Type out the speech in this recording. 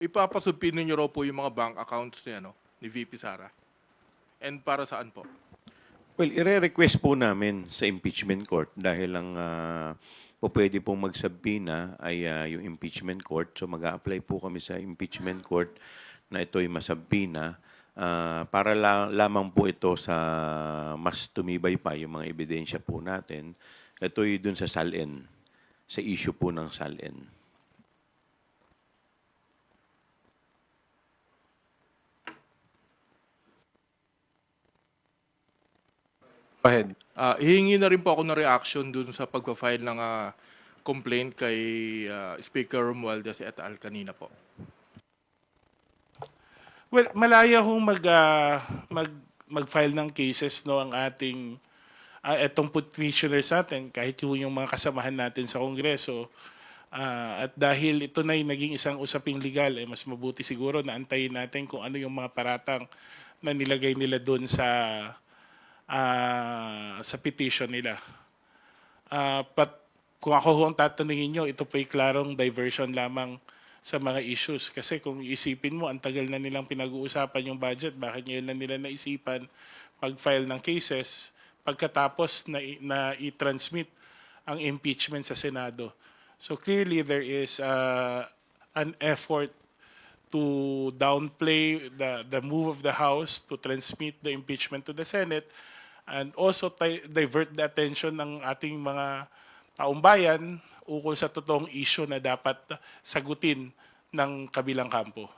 ipapasubpinin niyo raw po yung mga bank accounts ni, ni VP Sara. And para saan po? Well, ire-request po namin sa impeachment court dahil ang po pwede pong magsabina ay yung impeachment court. So mag-a-apply po kami sa impeachment court na ito'y masabina para lamang po ito sa mas tumibay pa yung mga ebidensya po natin. Ito'y dun sa SALN, sa issue po ng SALN. Go ahead. Hihingi na rin po ako ng reaction dun sa pagpa-file ng complaint kay Speaker Romualdez et al. Kanina po. Well, malaya hong mag-file ng cases no ang ating etong petitioners natin kahit yung mga kasamahan natin sa Kongreso. At dahil ito na naging isang usaping legal, mas mabuti siguro na antayin natin kung ano yung mga paratang na nilagay nila doon sa petition nila. But kung ako ho ang tatanungin nyo, ito po'y klarong diversion lamang sa mga issues. Kasi kung iisipin mo, ang tagal na nilang pinag-uusapan yung budget, bakit ngayon na nila naisipan mag-file ng cases pagkatapos na i-transmit ang impeachment sa Senado. So clearly there is an effort to downplay the move of the House to transmit the impeachment to the Senate and also divert the attention ng ating mga taumbayan ukol sa totoong issue na dapat sagutin ng kabilang kampo.